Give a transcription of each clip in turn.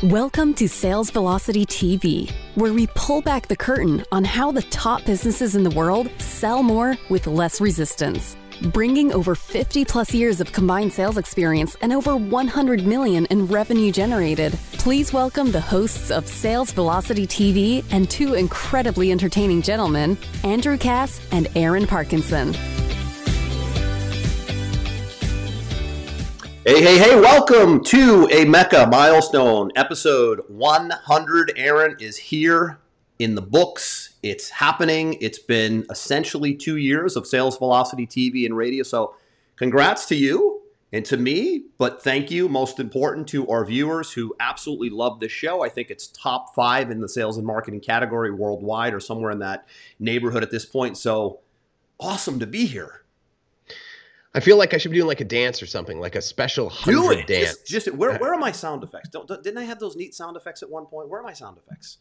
Welcome to Sales Velocity TV, where we pull back the curtain on how the top businesses in the world sell more with less resistance. Bringing over 50 plus years of combined sales experience and over 100 million in revenue generated, please welcome the hosts of Sales Velocity TV and two incredibly entertaining gentlemen, Andrew Cass and Aaron Parkinson. Hey, welcome to a Mecca milestone, episode 100. Aaron is here in the books. It's happening. It's been essentially 2 years of Sales Velocity TV and radio. So congrats to you and to me, but thank you, most important, to our viewers who absolutely love this show. I think it's top 5 in the sales and marketing category worldwide or somewhere in that neighborhood at this point. So awesome to be here. I feel like I should be doing like a dance or something, like a special 100 dance. Where are my sound effects? Didn't I have those neat sound effects at one point? Where are my sound effects?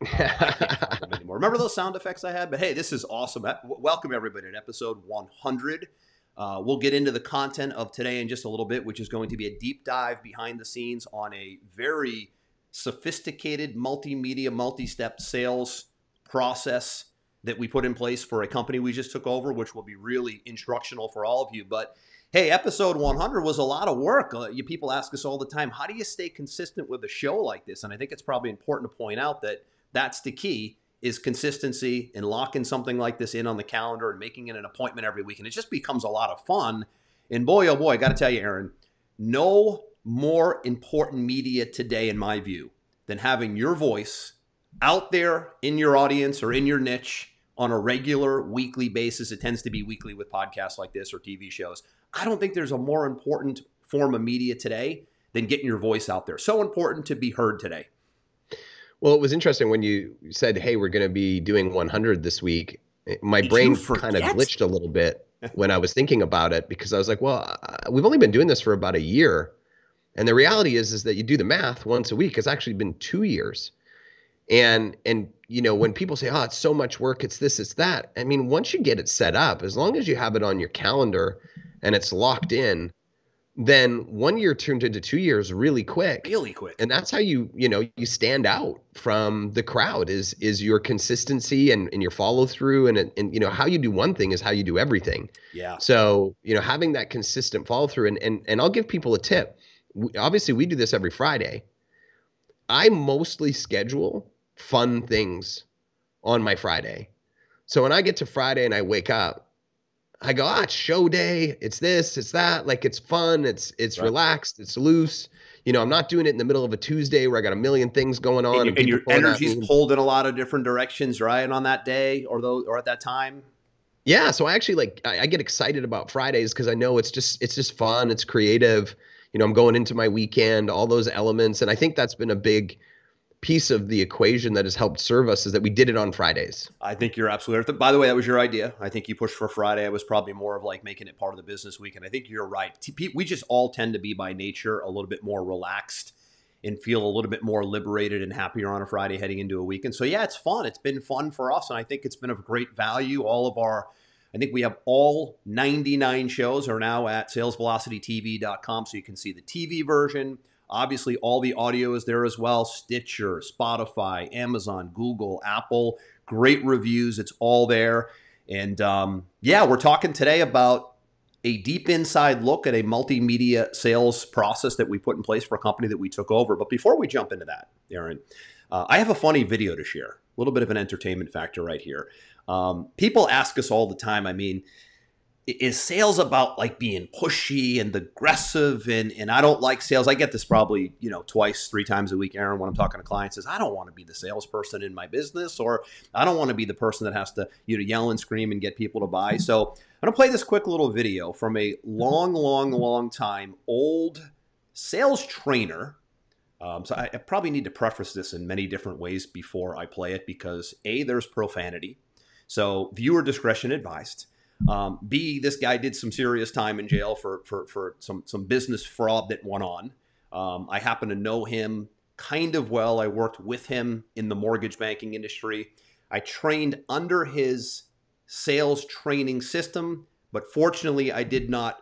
I can't find them anymore. Remember those sound effects I had? But hey, this is awesome. Welcome everybody to episode 100. We'll get into the content of today in just a little bit, which is going to be a deep dive behind the scenes on a very sophisticated multimedia, multi-step sales process that we put in place for a company we just took over, which will be really instructional for all of you. But hey, episode 100 was a lot of work. You people ask us all the time, how do you stay consistent with a show like this? And I think it's probably important to point out that that's the key, is consistency and locking something like this in on the calendar and making it an appointment every week. And it just becomes a lot of fun. And boy, oh boy, I got to tell you, Aaron, no more important media today, in my view, than having your voice out there in your audience or in your niche on a regular weekly basis. It tends to be weekly with podcasts like this or TV shows. I don't think there's a more important form of media today than getting your voice out there. So important to be heard today. Well, it was interesting when you said, hey, we're going to be doing 100 this week. My brain kind of glitched a little bit when I was thinking about it, because I was like, well, we've only been doing this for about a year. And the reality is that you do the math once a week. It's actually been 2 years. And you know, when people say, oh, it's so much work, it's this, it's that. I mean, once you get it set up, as long as you have it on your calendar and it's locked in, then 1 year turned into 2 years really quick. Really quick. And that's how you stand out from the crowd is your consistency and your follow through. And you know, how you do one thing is how you do everything. Yeah. So, you know, having that consistent follow through, and I'll give people a tip. Obviously, we do this every Friday. I mostly schedule fun things on my Friday. So when I get to Friday and I wake up, I go, it's show day. It's this, it's that. Like, it's fun. It's right. Relaxed. It's loose. You know, I'm not doing it in the middle of a Tuesday where I got a million things going on. And your energy's pulled in a lot of different directions, right? On that day or at that time. Yeah. So I actually I get excited about Fridays because I know it's just fun. It's creative. You know, I'm going into my weekend, all those elements. And I think that's been a big piece of the equation that has helped serve us, is that we did it on Fridays. I think you're absolutely right. By the way, that was your idea. I think you pushed for Friday. I was probably more of like making it part of the business week. And I think you're right. We just all tend to be by nature a little bit more relaxed and feel a little bit more liberated and happier on a Friday heading into a weekend. So yeah, it's fun. It's been fun for us. And I think it's been of great value. I think we have all 99 shows are now at salesvelocitytv.com. So you can see the TV version. Obviously, all the audio is there as well. Stitcher, Spotify, Amazon, Google, Apple. Great reviews. It's all there. And yeah, we're talking today about a deep inside look at a multimedia sales process that we put in place for a company that we took over. But before we jump into that, Aaron, I have a funny video to share. A little bit of an entertainment factor right here. People ask us all the time, I mean, is sales about like being pushy and aggressive? And I don't like sales. I get this probably, twice, 3 times a week, Aaron, when I'm talking to clients, is I don't want to be the salesperson in my business, or I don't want to be the person that has to, yell and scream and get people to buy. So I'm going to play this quick little video from a long time old sales trainer. So I probably need to preface this in many different ways before I play it, because A, there's profanity. So viewer discretion advised. B, this guy did some serious time in jail for some business fraud that went on. I happen to know him kind of well. I worked with him in the mortgage banking industry. I trained under his sales training system, but fortunately I did not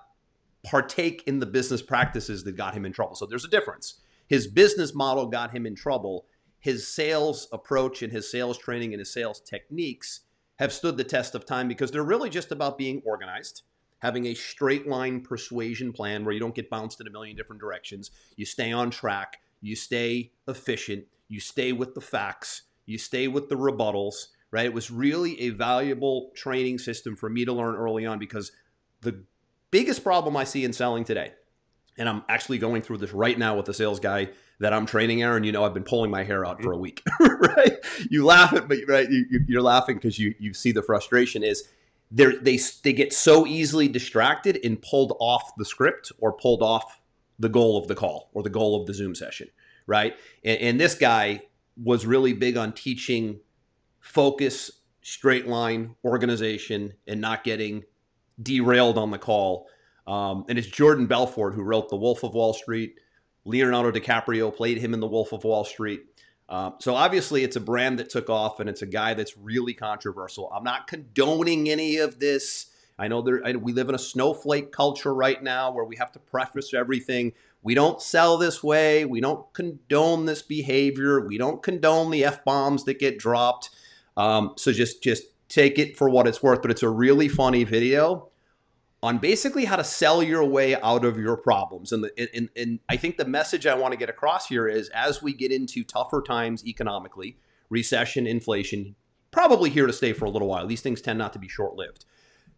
partake in the business practices that got him in trouble. So there's a difference. his business model got him in trouble. His sales approach and his sales training and his sales techniques have stood the test of time because they're really just about being organized, having a straight line persuasion plan where you don't get bounced in a million different directions. You stay on track, you stay efficient, you stay with the facts, you stay with the rebuttals, right? It was really a valuable training system for me to learn early on because the biggest problem I see in selling today, and I'm actually going through this right now with the sales guy that I'm training, Aaron. You know, I've been pulling my hair out for a week, right? You laugh at me, right? You're laughing because you see the frustration is they get so easily distracted and pulled off the script or pulled off the goal of the call or the goal of the Zoom session, right? And this guy was really big on teaching focus, straight line, organization, and not getting derailed on the call. And it's Jordan Belfort who wrote The Wolf of Wall Street. Leonardo DiCaprio played him in The Wolf of Wall Street. So obviously it's a brand that took off and it's a guy that's really controversial. I'm not condoning any of this. I know we live in a snowflake culture right now where we have to preface everything. We don't sell this way. We don't condone this behavior. We don't condone the F-bombs that get dropped. So just take it for what it's worth. But it's a really funny video on basically how to sell your way out of your problems. And I think the message I want to get across here is as we get into tougher times economically, recession, inflation, probably here to stay for a little while. These things tend not to be short-lived.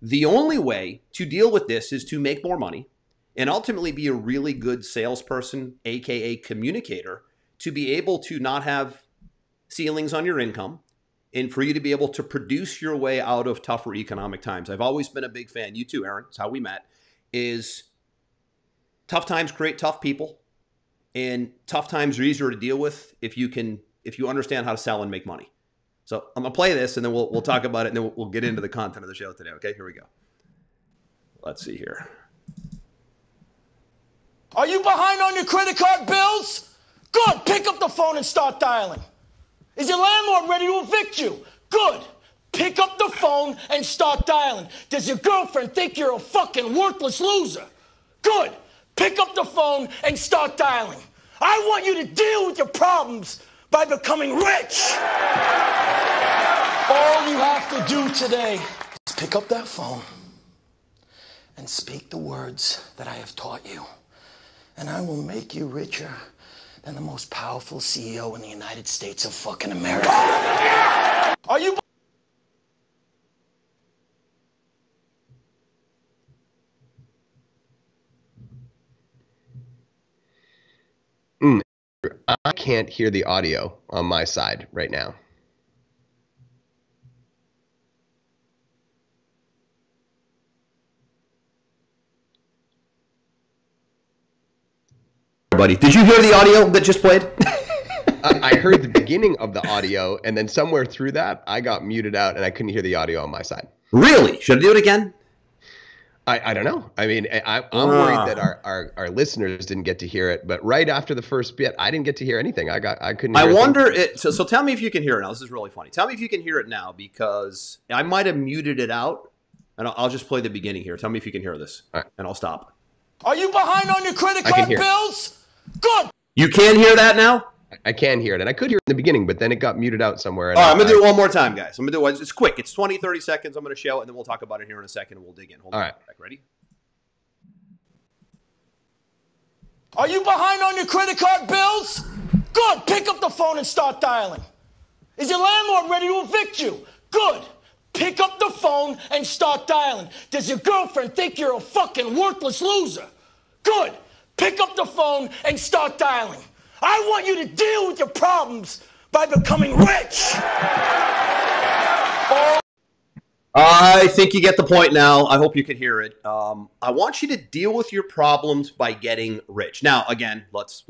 The only way to deal with this is to make more money and ultimately be a really good salesperson, AKA communicator, to be able to not have ceilings on your income, and for you to be able to produce your way out of tougher economic times. I've always been a big fan, you too, Aaron, it's how we met, is tough times create tough people, and tough times are easier to deal with if you understand how to sell and make money. So I'm gonna play this and then we'll talk about it and then we'll get into the content of the show today, okay? Here we go. Let's see here. Are you behind on your credit card bills? Good, pick up the phone and start dialing. Is your landlord ready to evict you? Good. Pick up the phone and start dialing. Does your girlfriend think you're a fucking worthless loser? Good. Pick up the phone and start dialing. I want you to deal with your problems by becoming rich. All you have to do today is pick up that phone and speak the words that I have taught you. And I will make you richer than the most powerful CEO in the United States of fucking America. Are you... I can't hear the audio on my side right now. Buddy, did you hear the audio that just played? I heard the beginning of the audio, and then somewhere through that, I got muted out, and I couldn't hear the audio on my side. Really? Should I do it again? I don't know. I mean, I'm worried that our listeners didn't get to hear it, but right after the first bit, I didn't get to hear anything. I couldn't hear I wonder it. So tell me if you can hear it now. This is really funny. Tell me if you can hear it now because I might have muted it out, and I'll just play the beginning here. Tell me if you can hear this, right, and I'll stop. Are you behind on your credit card bills? Good. You can hear that now? I can hear it, and I could hear it in the beginning, but then it got muted out somewhere. All right, I'm going to do it one more time, guys. I'm going to do it. It's quick. It's 20, 30 seconds. I'm going to show it, and then we'll talk about it here in a second, and we'll dig in. Hold on. All right. Ready? Are you behind on your credit card bills? Good. Pick up the phone and start dialing. Is your landlord ready to evict you? Good. Pick up the phone and start dialing. Does your girlfriend think you're a fucking worthless loser? Good. Pick up the phone and start dialing. I want you to deal with your problems by becoming rich. I think you get the point now. I hope you can hear it. I want you to deal with your problems by getting rich. Now, again, let's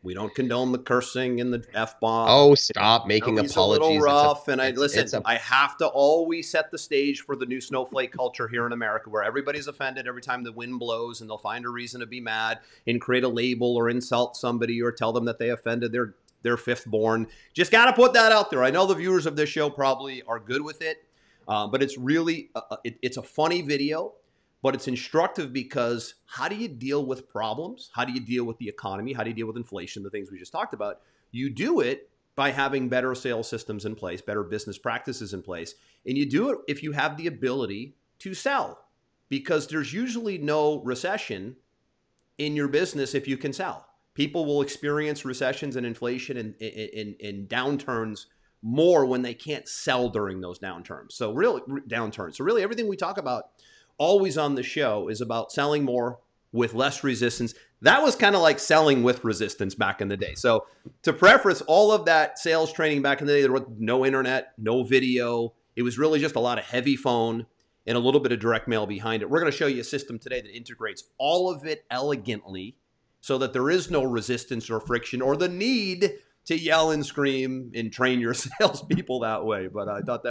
we don't condone the cursing and the F-bomb. Oh, stop making apologies. A little rough, I have to always set the stage for the new snowflake culture here in America, where everybody's offended every time the wind blows, and they'll find a reason to be mad and create a label or insult somebody or tell them that they offended their fifth born. Just got to put that out there. I know the viewers of this show probably are good with it, but it's really it's a funny video. but it's instructive because how do you deal with problems? How do you deal with the economy? How do you deal with inflation? The things we just talked about. You do it by having better sales systems in place, better business practices in place. And you do it if you have the ability to sell, because there's usually no recession in your business if you can sell. People will experience recessions and inflation and downturns more when they can't sell during those downturns. So really everything we talk about always on the show is about selling more with less resistance. That was kind of like selling with resistance back in the day. So to preface all of that sales training back in the day, there was no internet, no video. It was really just a lot of heavy phone and a little bit of direct mail behind it. We're going to show you a system today that integrates all of it elegantly so that there is no resistance or friction or the need to yell and scream and train your salespeople that way. But I thought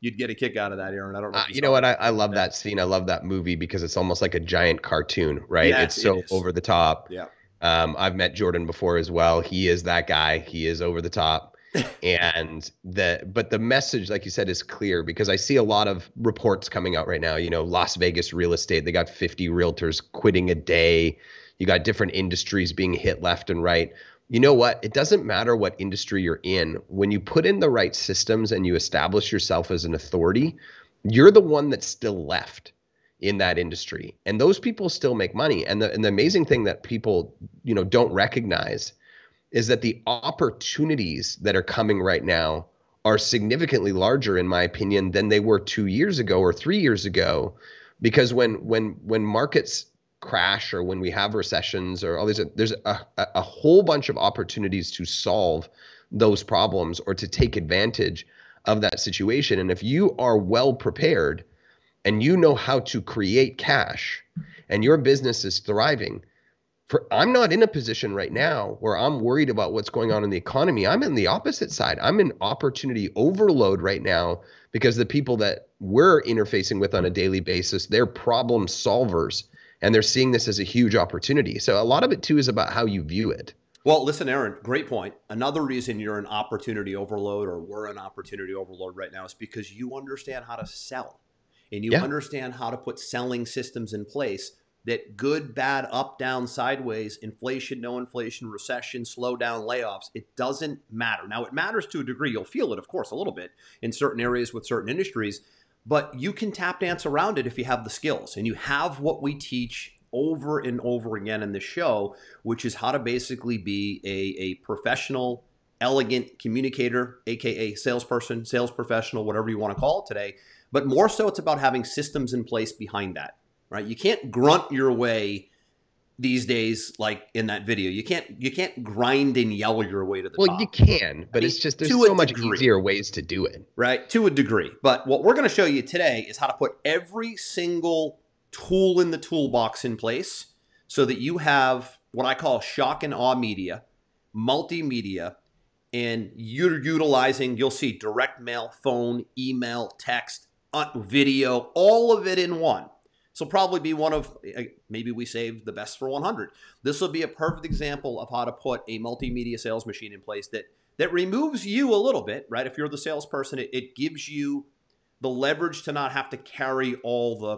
you'd get a kick out of that, Aaron. I don't know. You know what? I love that scene. I love that movie because it's almost like a giant cartoon, right? Yes, it's so over the top. Yeah. I've met Jordan before as well. He is that guy. He is over the top. But the message, like you said, is clear because I see a lot of reports coming out right now. Las Vegas real estate, they got 50 realtors quitting a day. You got different industries being hit left and right. You know what? It doesn't matter what industry you're in. When you put in the right systems and you establish yourself as an authority, you're the one that's still left in that industry. And those people still make money. And the amazing thing that people, don't recognize is that the opportunities that are coming right now are significantly larger, in my opinion, than they were 2 years ago or 3 years ago. Because when markets crash or when we have recessions or all these, there's a whole bunch of opportunities to solve those problems or to take advantage of that situation. And if you are well prepared and you know how to create cash and your business is thriving, I'm not in a position right now where I'm worried about what's going on in the economy. I'm in the opposite side. I'm in opportunity overload right now because the people that we're interfacing with on a daily basis, they're problem solvers. And they're seeing this as a huge opportunity. So a lot of it, too, is about how you view it. Well, listen, Aaron, great point. Another reason you're an opportunity overload or we're an opportunity overload right now is because you understand how to sell. And you understand how to put selling systems in place that good, bad, up, down, sideways, inflation, no inflation, recession, slow down, layoffs, it doesn't matter. Now, it matters to a degree. You'll feel it, of course, a little bit in certain areas with certain industries. But you can tap dance around it if you have the skills and you have what we teach over and over again in the show, which is how to basically be a professional, elegant communicator, aka salesperson, sales professional, whatever you want to call it today. But more so, it's about having systems in place behind that, right? You can't grunt your way these days, like in that video. You can't grind and yell your way to the top. Well, you can, but it's just there's so much easier ways to do it. Right, to a degree. But what we're going to show you today is how to put every single tool in the toolbox in place so that you have what I call shock and awe media, multimedia, and you're utilizing, you'll see direct mail, phone, email, text, video, all of it in one. This will probably be one of, maybe we saved the best for 100. This will be a perfect example of how to put a multimedia sales machine in place that removes you a little bit, right? If you're the salesperson, it gives you the leverage to not have to carry all the,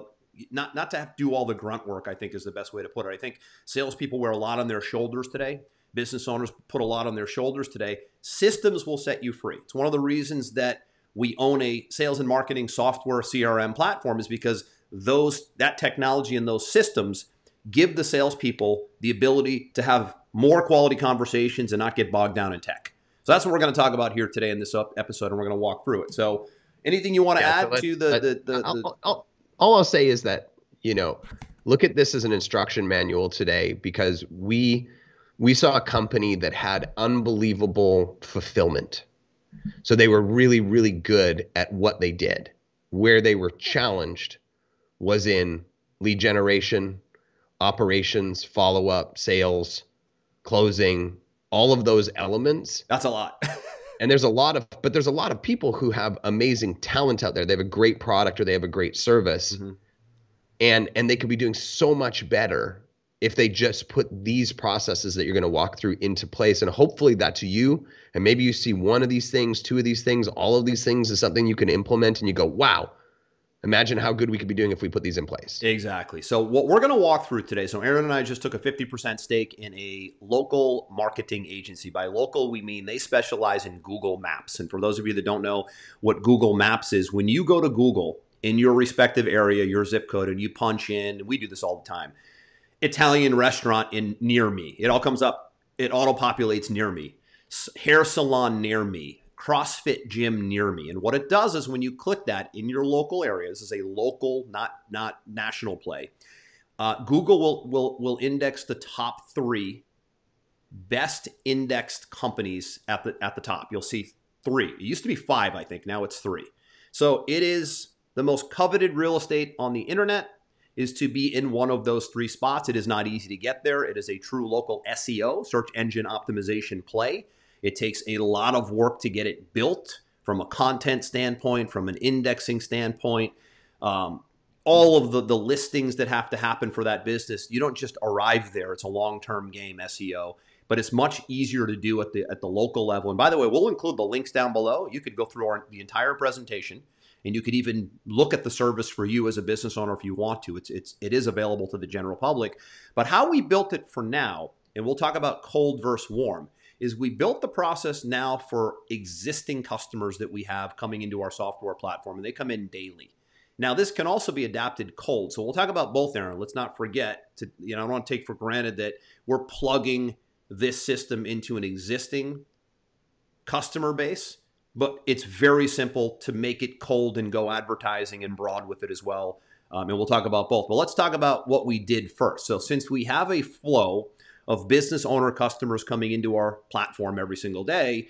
not to have to do all the grunt work, I think is the best way to put it. I think salespeople wear a lot on their shoulders today. Business owners put a lot on their shoulders today. Systems will set you free. It's one of the reasons that we own a sales and marketing software CRM platform is because that technology and those systems give the salespeople the ability to have more quality conversations and not get bogged down in tech. So that's what we're going to talk about here today in this episode, and we're going to walk through it. So anything you want to add to the all I'll say is that, look at this as an instruction manual today because we saw a company that had unbelievable fulfillment. So they were really, really good at what they did. Where they were challenged was in lead generation, operations, follow-up, sales, closing, all of those elements. That's a lot. And there's a lot of people who have amazing talent out there. They have a great product or they have a great service. Mm-hmm. And they could be doing so much better if they just put these processes that you're going to walk through into place. And hopefully that's you. And maybe you see one of these things, two of these things, all of these things is something you can implement and you go, wow, Imagine how good we could be doing if we put these in place. Exactly. So what we're going to walk through today. So Aaron and I just took a 50% stake in a local marketing agency. By local, we mean they specialize in Google Maps. And for those of you that don't know what Google Maps is, when you go to Google in your respective area, your zip code, and you punch in, we do this all the time, Italian restaurant near me. It all comes up. It auto-populates near me. Hair salon near me. CrossFit gym near me. And what it does is when you click that in your local area, this is a local, not national play, Google will index the top 3 best indexed companies at the top. You'll see 3. It used to be 5, I think. Now it's 3. So it is the most coveted real estate on the internet is to be in one of those 3 spots. It is not easy to get there. It is a true local SEO, search engine optimization play. It takes a lot of work to get it built from a content standpoint, from an indexing standpoint, all of the listings that have to happen for that business. You don't just arrive there. It's a long-term game, SEO, but it's much easier to do at the local level. And by the way, we'll include the links down below. You could go through the entire presentation, and you could even look at the service for you as a business owner if you want to. It is available to the general public. But how we built it for now, and we'll talk about cold versus warm, is we built the process now for existing customers that we have coming into our software platform, and they come in daily. Now, this can also be adapted cold. So we'll talk about both, Aaron. Let's not forget I don't want to take for granted that we're plugging this system into an existing customer base, but it's very simple to make it cold and go advertising and broad with it as well. And we'll talk about both. But let's talk about what we did first. So since we have a flow of business owner customers coming into our platform every single day,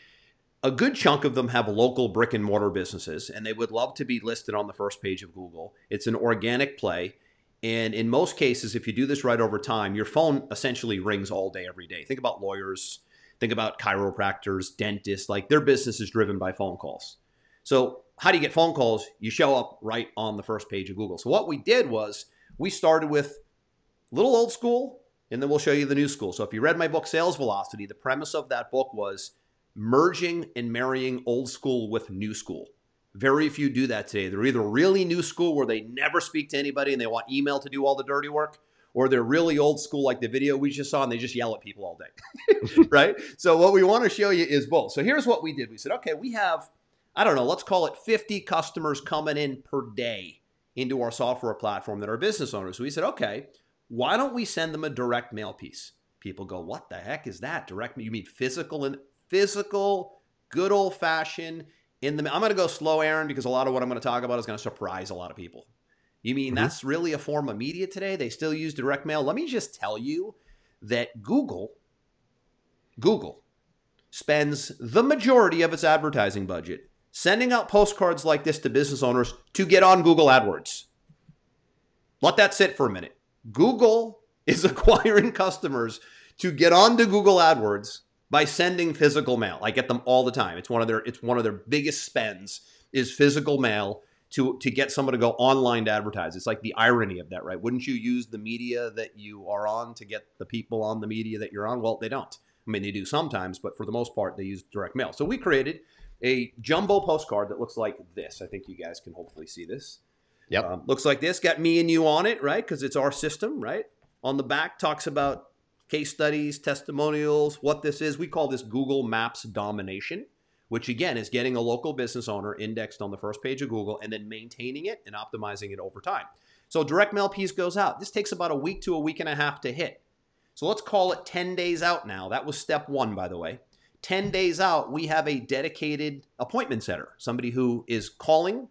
a good chunk of them have local brick and mortar businesses, and they would love to be listed on the first page of Google. It's an organic play. And in most cases, if you do this right over time, your phone essentially rings all day, every day. Think about lawyers, think about chiropractors, dentists, like their business is driven by phone calls. So how do you get phone calls? You show up right on the first page of Google. So what we did was we started with a little old school, and then we'll show you the new school. So if you read my book, Sales Velocity, the premise of that book was merging and marrying old school with new school. Very few do that today. They're either really new school where they never speak to anybody and they want email to do all the dirty work, or they're really old school like the video we just saw and they just yell at people all day, right? So what we want to show you is both. So here's what we did. We said, okay, we have, I don't know, let's call it 50 customers coming in per day into our software platform that are business owners. So we said, okay, why don't we send them a direct mail piece? People go, what the heck is that? Direct mail? You mean physical, good old fashioned in the mail? I'm going to go slow, Aaron, because a lot of what I'm going to talk about is going to surprise a lot of people. You mean that's really a form of media today? They still use direct mail? Let me just tell you that Google spends the majority of its advertising budget sending out postcards like this to business owners to get on Google AdWords. Let that sit for a minute. Google is acquiring customers to get onto Google AdWords by sending physical mail. I get them all the time. It's one of their biggest spends is physical mail to get someone to go online to advertise. It's like the irony of that, right? Wouldn't you use the media that you are on to get the people on the media that you're on? Well, they don't. I mean, they do sometimes, but for the most part, they use direct mail. So we created a jumbo postcard that looks like this. I think you guys can hopefully see this. Yep. Looks like this. Got me and you on it, right? Because it's our system, right? On the back talks about case studies, testimonials, what this is. We call this Google Maps domination, which again is getting a local business owner indexed on the first page of Google and then maintaining it and optimizing it over time. So direct mail piece goes out. This takes about a week to a week and a half to hit. So let's call it 10 days out now. That was step 1, by the way. 10 days out, we have a dedicated appointment setter, somebody who is calling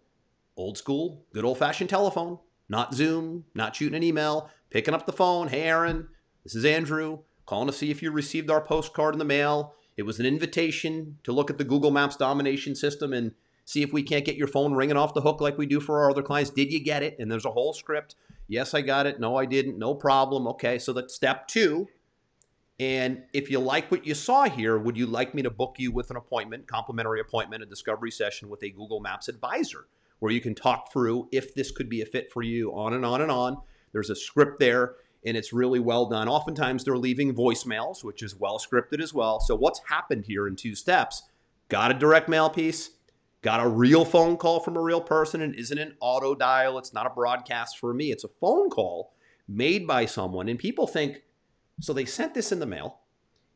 old school, good old-fashioned telephone, not Zoom, not shooting an email, picking up the phone. Hey, Aaron, this is Andrew, calling to see if you received our postcard in the mail. It was an invitation to look at the Google Maps domination system and see if we can't get your phone ringing off the hook like we do for our other clients. Did you get it? And there's a whole script. Yes, I got it. No, I didn't. No problem. Okay, so that's step 2. And if you like what you saw here, would you like me to book you with an appointment, complimentary appointment, a discovery session with a Google Maps advisor, where you can talk through if this could be a fit for you, on and on and on. There's a script there, and it's really well done. Oftentimes, they're leaving voicemails, which is well scripted as well. So what's happened here in 2 steps? Got a direct mail piece, got a real phone call from a real person and isn't an auto dial. It's not a broadcast for me. It's a phone call made by someone. And people think, so they sent this in the mail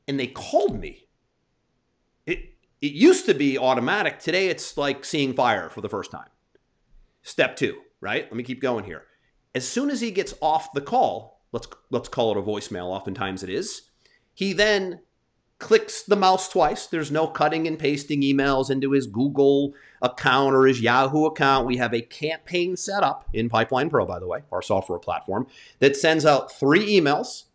and they called me. It used to be automatic. Today it's like seeing fire for the first time. Step 2, right? Let me keep going here. As soon as he gets off the call, let's call it a voicemail, oftentimes it is, he then clicks the mouse twice. There's no cutting and pasting emails into his Google account or his Yahoo account. We have a campaign set up in Pipeline Pro, by the way, our software platform, that sends out 3 emails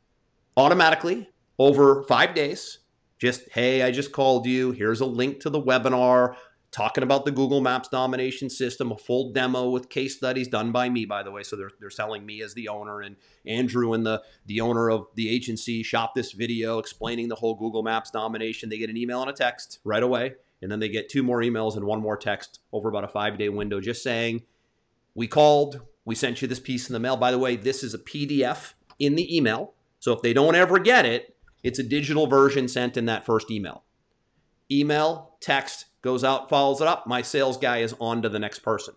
automatically over 5 days. Just, hey, I just called you. Here's a link to the webinar talking about the Google Maps domination system, a full demo with case studies done by me, by the way. So they're selling me as the owner, and Andrew and the owner of the agency shot this video explaining the whole Google Maps domination. They get an email and a text right away, and then they get 2 more emails and 1 more text over about a 5-day window just saying, we called, we sent you this piece in the mail. By the way, this is a PDF in the email. So if they don't ever get it, it's a digital version sent in that first email. Email, text, goes out, follows it up. My sales guy is on to the next person.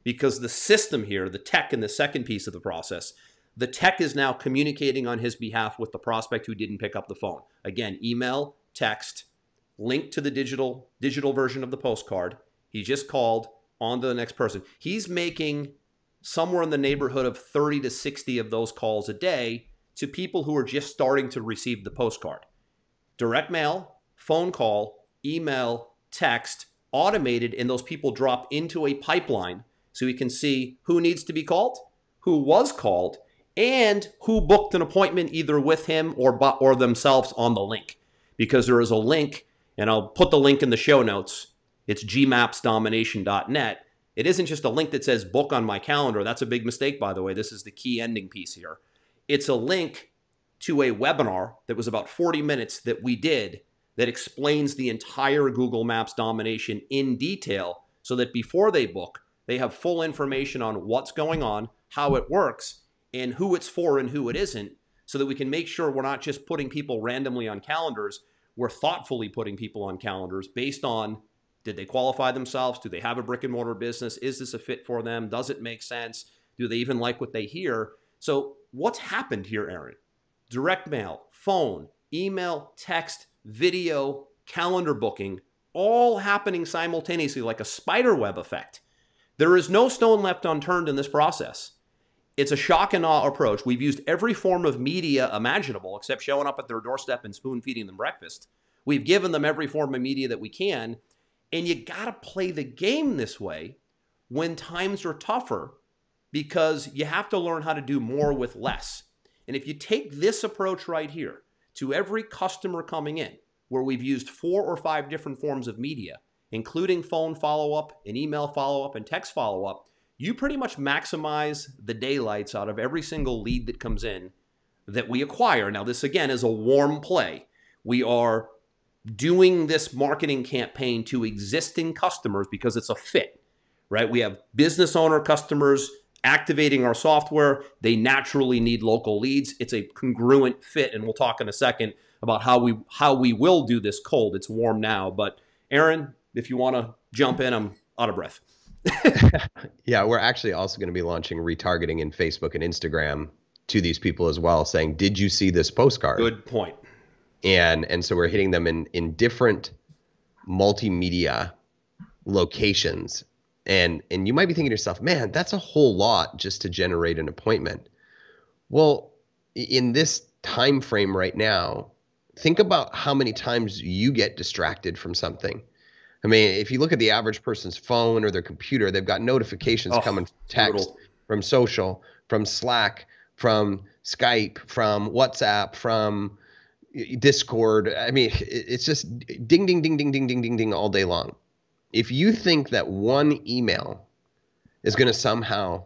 Because the system here, the tech in the second piece of the process, the tech is now communicating on his behalf with the prospect who didn't pick up the phone. Again, email, text, link to the digital version of the postcard. He just called, on to the next person. He's making somewhere in the neighborhood of 30 to 60 of those calls a day to people who are just starting to receive the postcard. Direct mail, phone call, email, text, automated, and those people drop into a pipeline so we can see who needs to be called, who was called, and who booked an appointment either with him or themselves on the link. Because there is a link, and I'll put the link in the show notes. It's gmapsdomination.net. It isn't just a link that says book on my calendar. That's a big mistake, by the way. This is the key ending piece here. It's a link to a webinar that was about 40 minutes that we did that explains the entire Google Maps domination in detail so that before they book, they have full information on what's going on, how it works, and who it's for and who it isn't, so that we can make sure we're not just putting people randomly on calendars. We're thoughtfully putting people on calendars based on, did they qualify themselves? Do they have a brick and mortar business? Is this a fit for them? Does it make sense? Do they even like what they hear? So what's happened here, Aaron? Direct mail, phone, email, text, video, calendar booking, all happening simultaneously like a spider web effect. There is no stone left unturned in this process. It's a shock and awe approach. We've used every form of media imaginable except showing up at their doorstep and spoon feeding them breakfast. We've given them every form of media that we can, and you got to play the game this way when times are tougher, because you have to learn how to do more with less. And if you take this approach right here to every customer coming in, where we've used 4 or 5 different forms of media, including phone follow-up and email follow-up and text follow-up, you pretty much maximize the daylights out of every single lead that comes in that we acquire. Now, this again is a warm play. We are doing this marketing campaign to existing customers because it's a fit, right? We have business owner customers activating our software. They naturally need local leads. It's a congruent fit, and we'll talk in a second about how we will do this cold. It's warm now, but Aaron, if you want to jump in, I'm out of breath. Yeah, we're actually also going to be launching retargeting in Facebook and Instagram to these people as well, saying, did you see this postcard? Good point. And so we're hitting them in different multimedia locations. And you might be thinking to yourself, man, that's a whole lot just to generate an appointment. Well, in this time frame right now, think about how many times you get distracted from something. I mean, if you look at the average person's phone or their computer, they've got notifications coming from text, from social, from Slack, from Skype, from WhatsApp, from Discord. I mean, it's just ding, ding, ding, ding, ding, ding, ding, ding all day long. If you think that one email is going to somehow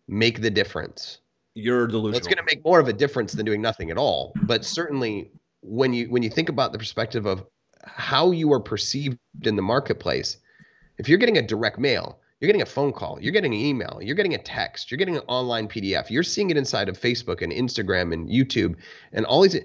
make the difference, you're delusional. Well, it's going to make more of a difference than doing nothing at all. But certainly when you think about the perspective of how you are perceived in the marketplace, if you're getting a direct mail, you're getting a phone call, you're getting an email, you're getting a text, you're getting an online PDF, you're seeing it inside of Facebook and Instagram and YouTube and all these.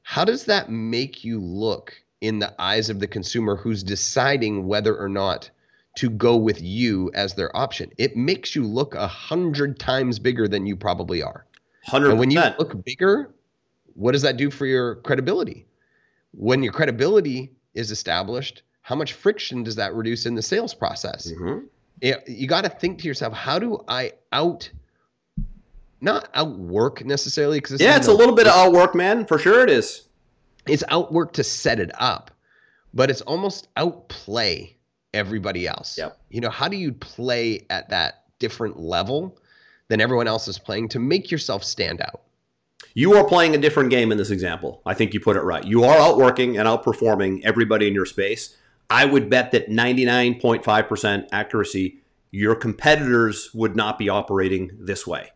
How does that make you look in the eyes of the consumer who's deciding whether or not to go with you as their option. It makes you look 100 times bigger than you probably are. 100%. And when you look bigger, what does that do for your credibility? When your credibility is established, how much friction does that reduce in the sales process? Mm-hmm. You got to think to yourself, how do I not outwork necessarily? It's a little bit of outwork, man. For sure it is. It's outwork to set it up, but it's almost outplay everybody else. Yep. How do you play at that different level than everyone else is playing to make yourself stand out? You are playing a different game in this example. I think you put it right. You are outworking and outperforming everybody in your space. I would bet that 99.5% accuracy, your competitors would not be operating this way.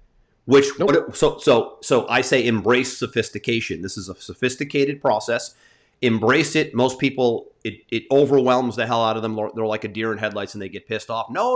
So I say embrace sophistication. This is a sophisticated process. Embrace it. Most people, it overwhelms the hell out of them. They're like a deer in headlights and they get pissed off. No.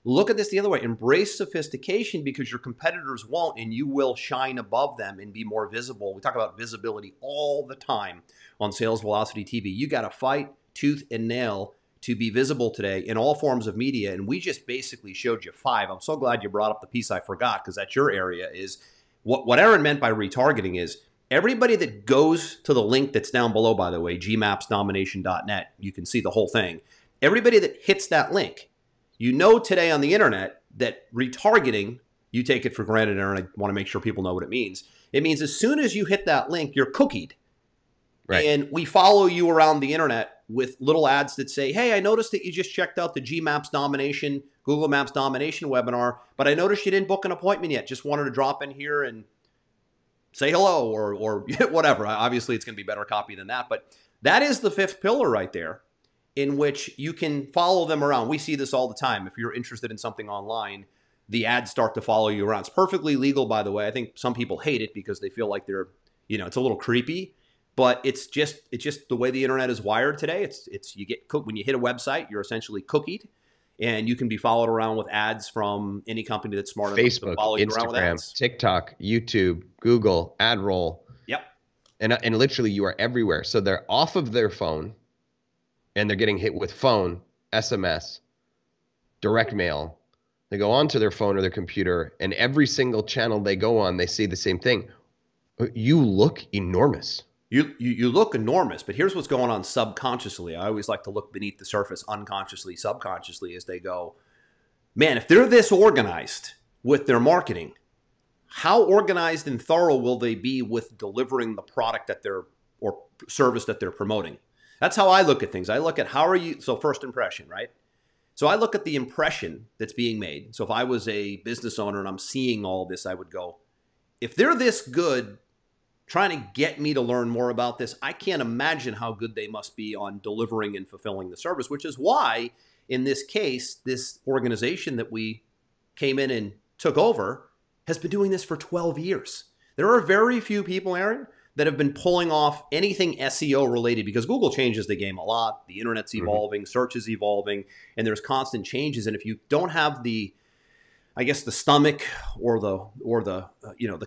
Look at this the other way. Embrace sophistication because your competitors won't, and you will shine above them and be more visible. We talk about visibility all the time on Sales Velocity TV. You got to fight tooth and nail to be visible today in all forms of media, and we just basically showed you 5. I'm so glad you brought up the piece I forgot because that's your area. Is what Aaron meant by retargeting is everybody that goes to the link that's down below, by the way, gmapsdomination.net, you can see the whole thing. Everybody that hits that link, today on the internet that retargeting, you take it for granted, Aaron. I want to make sure people know what it means. It means as soon as you hit that link, you're cookied. Right. And we follow you around the internet with little ads that say, hey, I noticed that you just checked out the Google Maps Domination webinar, but I noticed you didn't book an appointment yet. Just wanted to drop in here and say hello or whatever. Obviously, it's going to be better copy than that. But that is the 5th pillar right there, in which you can follow them around. We see this all the time. If you're interested in something online, the ads start to follow you around. It's perfectly legal, by the way. I think some people hate it because they feel like they're, it's a little creepy, but it's just the way the internet is wired today. It's you get cooked when you hit a website, you're essentially cookied, and you can be followed around with ads from any company that's smart enough to follow you around with ads. Facebook, Instagram, TikTok, YouTube, Google, AdRoll. Yep. And literally you are everywhere. So they're off of their phone, and they're getting hit with phone, SMS, direct mail. They go onto their phone or their computer, and every single channel they go on, they see the same thing. You look enormous. You look enormous, but here's what's going on subconsciously. I always like to look beneath the surface unconsciously, subconsciously, as they go, man, if they're this organized with their marketing, how organized and thorough will they be with delivering the product or service that they're promoting? That's how I look at things. I look at so first impression, right? So I look at the impression that's being made. So if I was a business owner and I'm seeing all this, I would go, if they're this good trying to get me to learn more about this, I can't imagine how good they must be on delivering and fulfilling the service, which is why in this case, this organization that we came in and took over has been doing this for 12 years. There are very few people, Aaron, that have been pulling off anything SEO related because Google changes the game a lot. The internet's evolving, search is evolving, and there's constant changes. And if you don't have the stomach or the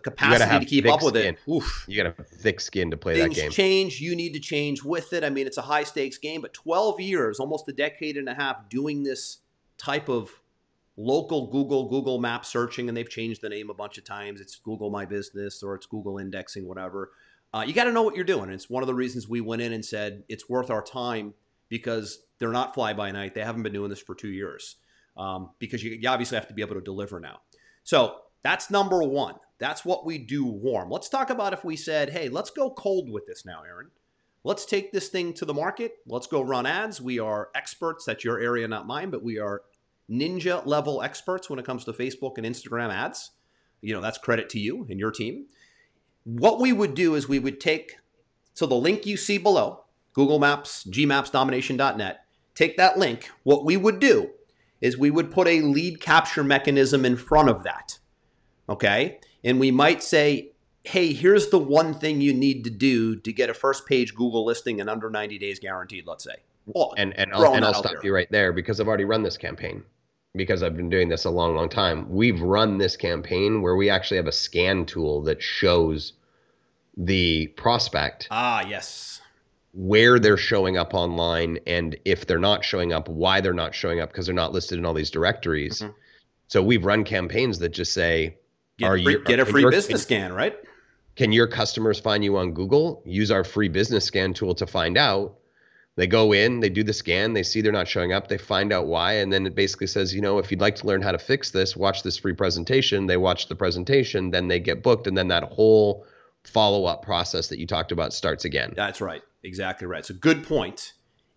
capacity to keep up with it, you got to have thick skin to play that game. Things change. You need to change with it. I mean, it's a high stakes game, but 12 years, almost a decade and a half doing this type of local Google map searching, and they've changed the name a bunch of times. It's Google My Business or it's Google indexing, whatever. You got to know what you're doing. It's one of the reasons we went in and said it's worth our time because they're not fly by night. They haven't been doing this for 2 years because you obviously have to be able to deliver now. So that's number one. That's what we do warm. Let's talk about if we said, hey, let's go cold with this now, Aaron. Let's take this thing to the market. Let's go run ads. We are experts. That's your area, not mine, but we are ninja level experts when it comes to Facebook and Instagram ads. That's credit to you and your team. What we would do is we would take, so the link you see below, Google Maps, gmapsdomination.net, take that link. What we would do is we would put a lead capture mechanism in front of that, okay? And we might say, hey, here's the one thing you need to do to get a first page Google listing in under 90 days guaranteed, let's say. Well, and I'll stop you right there because I've already run this campaign. Because I've been doing this a long, long time. We've run this campaign where we actually have a scan tool that shows the prospect. Ah, yes. where they're showing up online, and if they're not showing up, why they're not showing up, because they're not listed in all these directories. Mm-hmm. So we've run campaigns that just say, get a free business scan, right? Can your customers find you on Google? Use our free business scan tool to find out. They go in, they do the scan, they see they're not showing up, they find out why, and then it basically says, if you'd like to learn how to fix this, watch this free presentation. They watch the presentation, then they get booked, and then that whole follow-up process that you talked about starts again. That's right. Exactly right. So good point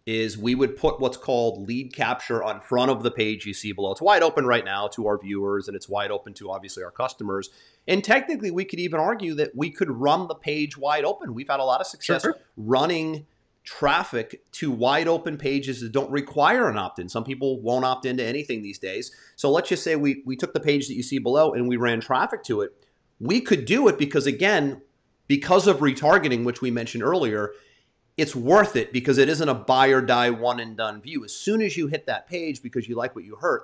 is we would put what's called lead capture on front of the page you see below. It's wide open right now to our viewers, and it's wide open to obviously our customers. And technically, we could even argue that we could run the page wide open. We've had a lot of success running traffic to wide open pages that don't require an opt-in. Some people won't opt into anything these days. So let's just say we took the page that you see below and we ran traffic to it. We could do it because, again, because of retargeting, which we mentioned earlier, it's worth it because it isn't a buy or die one and done view. As soon as you hit that page because you like what you heard,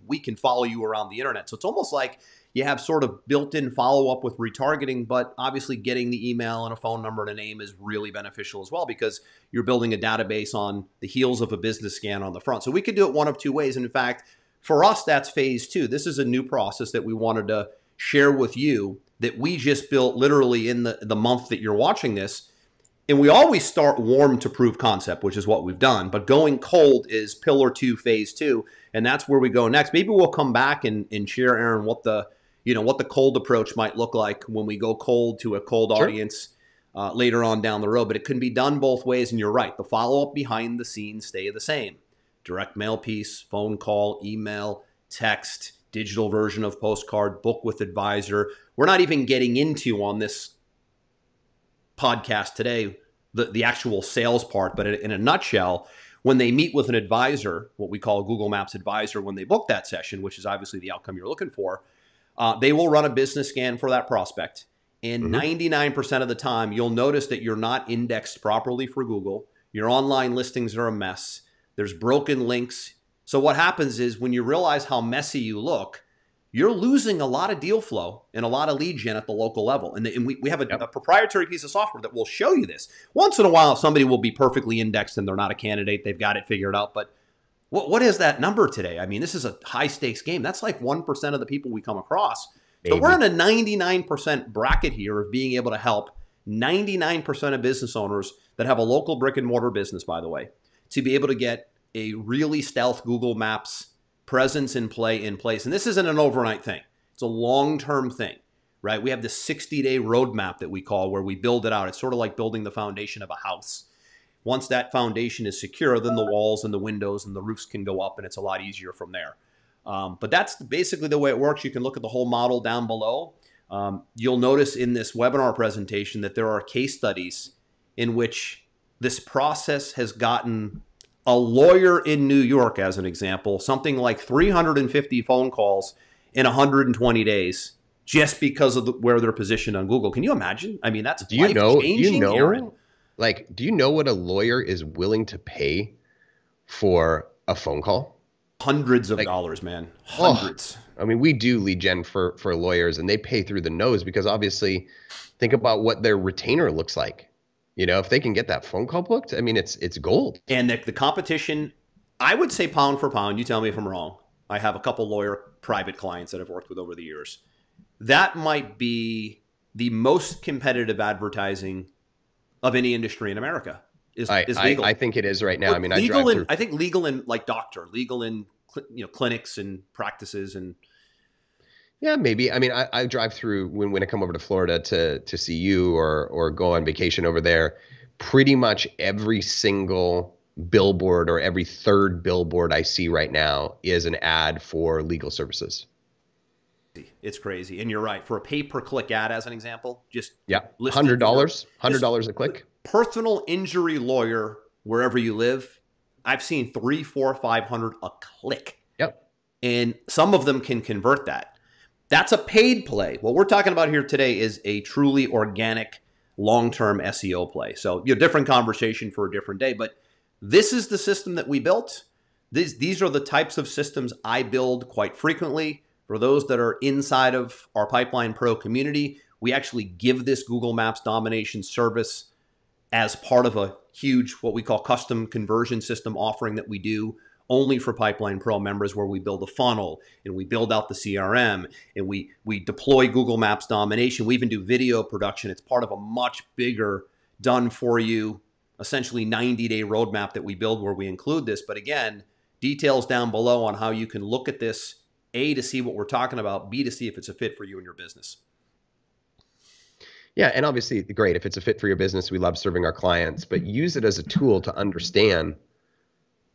we can follow you around the internet. So it's almost like you have sort of built-in follow-up with retargeting, but obviously getting the email and a phone number and a name is really beneficial as well because you're building a database on the heels of a business scan on the front. So we could do it one of two ways. And in fact, for us, that's phase 2. This is a new process that we wanted to share with you that we just built literally in the month that you're watching this. And we always start warm to proof concept, which is what we've done. But going cold is pillar 2, phase 2. And that's where we go next. Maybe we'll come back and share, Aaron, what the cold approach might look like when we go cold to a cold audience later on down the road. But it can be done both ways. And you're right. The follow-up behind the scenes stay the same. Direct mail piece, phone call, email, text, digital version of postcard, book with advisor. We're not even getting into on this podcast today the actual sales part, but in a nutshell, when they meet with an advisor, what we call a Google Maps advisor, when they book that session, which is obviously the outcome you're looking for, they will run a business scan for that prospect. And 99% of the time, you'll notice that you're not indexed properly for Google. Your online listings are a mess. There's broken links. So what happens is when you realize how messy you look, you're losing a lot of deal flow and a lot of lead gen at the local level. And we have a proprietary piece of software that will show you this. Once in a while, somebody will be perfectly indexed and they're not a candidate. They've got it figured out. But what is that number today? I mean, this is a high stakes game. That's like 1% of the people we come across. So we're in a 99% bracket here of being able to help 99% of business owners that have a local brick and mortar business, by the way, to be able to get a really stealth Google Maps presence in place. And this isn't an overnight thing. It's a long-term thing, right? We have this 60-day roadmap that we call where we build it out. It's sort of like building the foundation of a house. Once that foundation is secure, then the walls and the windows and the roofs can go up and it's a lot easier from there. But that's basically the way it works. You can look at the whole model down below. You'll notice in this webinar presentation that there are case studies in which this process has gotten a lawyer in New York, as an example, something like 350 phone calls in 120 days just because of where they're positioned on Google. Can you imagine? I mean, that's life-changing, Aaron. Like, do you know what a lawyer is willing to pay for a phone call? Hundreds of dollars, man. Hundreds. I mean, we do lead gen for lawyers, and they pay through the nose because obviously think about what their retainer looks like. If they can get that phone call booked, I mean, it's gold. And the competition, I would say pound for pound, you tell me if I'm wrong. I have a couple lawyer private clients that I've worked with over the years. That might be the most competitive advertising of any industry in America is legal. I think it is right now. I mean, I think legal in like legal in clinics and practices and. Yeah, maybe. I mean, I drive through when I come over to Florida to see you or go on vacation over there. Pretty much every single billboard or every third billboard I see right now is an ad for legal services. It's crazy. And you're right. For a pay-per-click ad, as an example, just $100 a click. Personal injury lawyer, wherever you live, I've seen 300, 400, 500 a click. Yep. And some of them can convert that. That's a paid play. What we're talking about here today is a truly organic, long-term SEO play. So, different conversation for a different day. But this is the system that we built. These are the types of systems I build quite frequently. For those that are inside of our Pipeline Pro community, we actually give this Google Maps domination service as part of a huge, what we call custom conversion system offering that we do only for Pipeline Pro members, where we build a funnel and we build out the CRM and we deploy Google Maps domination. We even do video production. It's part of a much bigger done for you, essentially 90-day roadmap that we build where we include this. But again, details down below on how you can look at this, A, to see what we're talking about, B, to see if it's a fit for you and your business. Yeah, and obviously, great. If it's a fit for your business, we love serving our clients, but use it as a tool to understand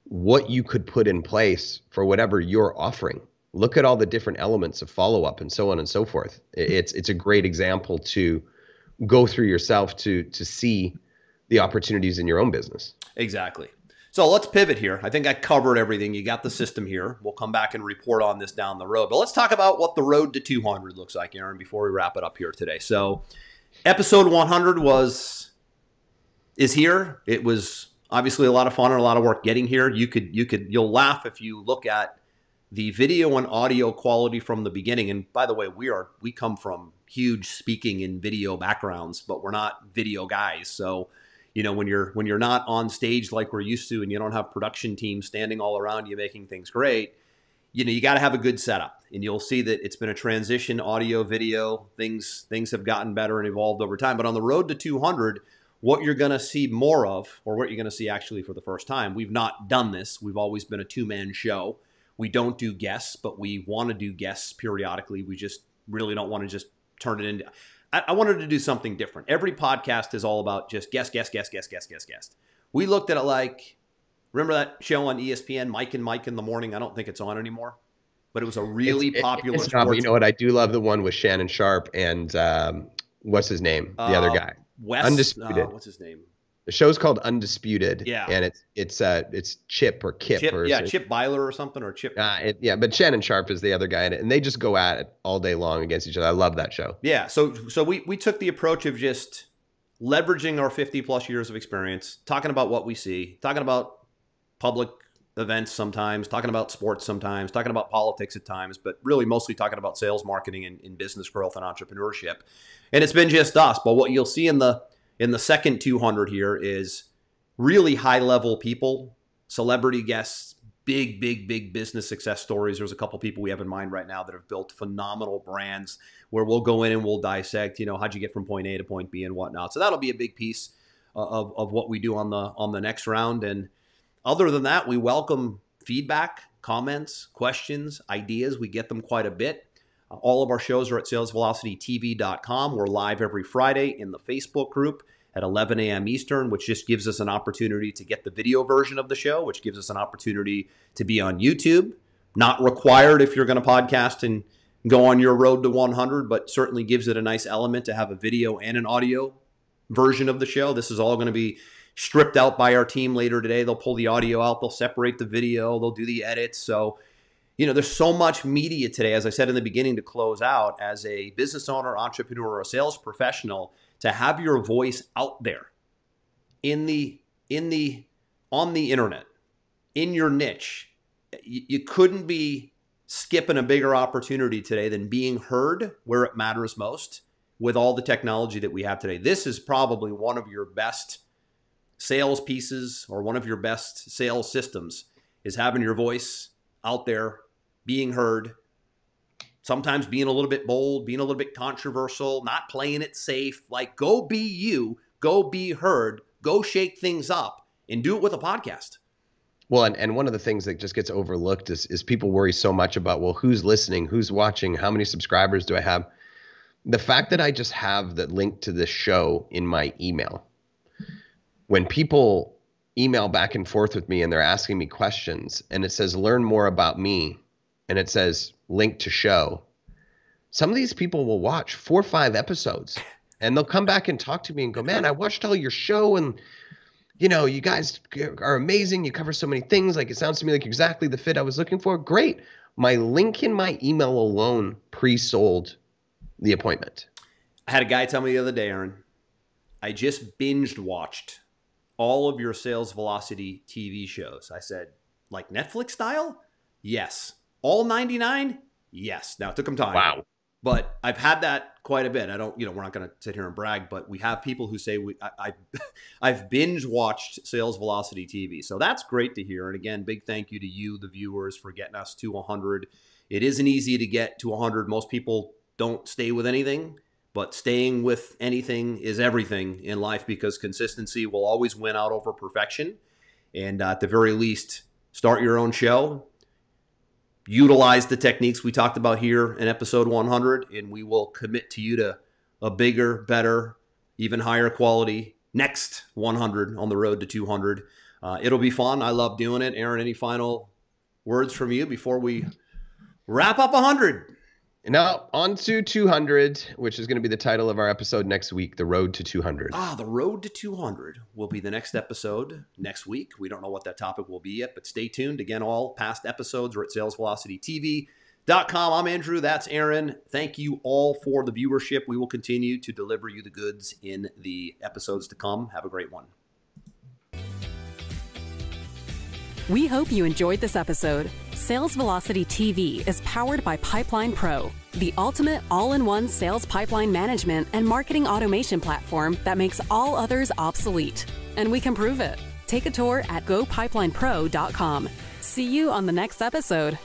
what you could put in place for whatever you're offering. Look at all the different elements of follow-up and so on and so forth. It's a great example to go through yourself to see the opportunities in your own business. Exactly. So let's pivot here. I think I covered everything. You got the system here. We'll come back and report on this down the road. But let's talk about what the road to 200 looks like, Aaron, before we wrap it up here today. So episode 100 is here. It was obviously a lot of fun and a lot of work getting here. You'll laugh if you look at the video and audio quality from the beginning. And by the way, we come from huge speaking and video backgrounds, but we're not video guys. So, when you're not on stage like we're used to, and you don't have production teams standing all around you making things great, you got to have a good setup. And you'll see that it's been a transition, audio, video. Things have gotten better and evolved over time. But on the road to 200, what you're going to see more of, or what you're going to see actually for the first time, we've not done this. We've always been a two-man show. We don't do guests, but we want to do guests periodically. We just really don't want to just turn it into... I wanted to do something different. Every podcast is all about just guest. We looked at it like, remember that show on ESPN, Mike and Mike in the Morning? I don't think it's on anymore, but it was a really popular it's not, but you know what? I do love the one with Shannon Sharp and what's his name? The other guy. Undisputed. What's his name? The show's called Undisputed. Yeah. And it's Chip or Kip. Chip Byler or something, or Chip. But Shannon Sharp is the other guy in it. And they just go at it all day long against each other. I love that show. Yeah. So we took the approach of just leveraging our 50 plus years of experience, talking about what we see, talking about public events sometimes, talking about sports sometimes, talking about politics at times, but really mostly talking about sales, marketing, and business growth and entrepreneurship. And it's been just us. But what you'll see in the second 200 here is really high-level people, celebrity guests, big business success stories. There's a couple people we have in mind right now that have built phenomenal brands where we'll go in and we'll dissect, how'd you get from point A to point B and whatnot. So that'll be a big piece of what we do on the next round. And other than that, we welcome feedback, comments, questions, ideas. We get them quite a bit. All of our shows are at salesvelocitytv.com. We're live every Friday in the Facebook group at 11 a.m. Eastern, which just gives us an opportunity to get the video version of the show, which gives us an opportunity to be on YouTube. Not required if you're going to podcast and go on your road to 100, but certainly gives it a nice element to have a video and an audio version of the show. This is all going to be stripped out by our team later today. They'll pull the audio out. They'll separate the video. They'll do the edits. So, there's so much media today, as I said in the beginning, to close out as a business owner, entrepreneur, or a sales professional, to have your voice out there on the internet, in your niche. You couldn't be skipping a bigger opportunity today than being heard where it matters most with all the technology that we have today. This is probably one of your best sales pieces, or one of your best sales systems, is having your voice out there, being heard, sometimes being a little bit bold, being a little bit controversial, not playing it safe. Like, go be you, go be heard, go shake things up, and do it with a podcast. Well, and one of the things that just gets overlooked is people worry so much about, well, who's listening, who's watching, how many subscribers do I have? The fact that I just have the link to this show in my email, when people email back and forth with me and they're asking me questions and it says, learn more about me, and it says link to show, some of these people will watch 4 or 5 episodes and they'll come back and talk to me and go, man, I watched all your show and you guys are amazing. You cover so many things. Like, it sounds to me like exactly the fit I was looking for. Great. My link in my email alone pre-sold the appointment. I had a guy tell me the other day, Aaron, I just binged watched all of your Sales Velocity TV shows. I said, like Netflix style? Yes. All 99? Yes. Now, it took him time. Wow. But I've had that quite a bit. I don't, we're not going to sit here and brag, but we have people who say I've binge watched Sales Velocity TV. So that's great to hear. And again, big thank you to you, the viewers, for getting us to 100. It isn't easy to get to 100. Most people don't stay with anything, but staying with anything is everything in life, because consistency will always win out over perfection. And at the very least, start your own show. Utilize the techniques we talked about here in episode 100, and we will commit to you to a bigger, better, even higher quality next 100 on the road to 200. It'll be fun. I love doing it. Aaron, any final words from you before we wrap up 100? Now, on to 200, which is going to be the title of our episode next week, The Road to 200. The Road to 200 will be the next episode next week. We don't know what that topic will be yet, but stay tuned. Again, all past episodes are at salesvelocitytv.com. I'm Andrew. That's Aaron. Thank you all for the viewership. We will continue to deliver you the goods in the episodes to come. Have a great one. We hope you enjoyed this episode. Sales Velocity TV is powered by Pipeline Pro, the ultimate all-in-one sales pipeline management and marketing automation platform that makes all others obsolete. And we can prove it. Take a tour at gopipelinePro.com. See you on the next episode.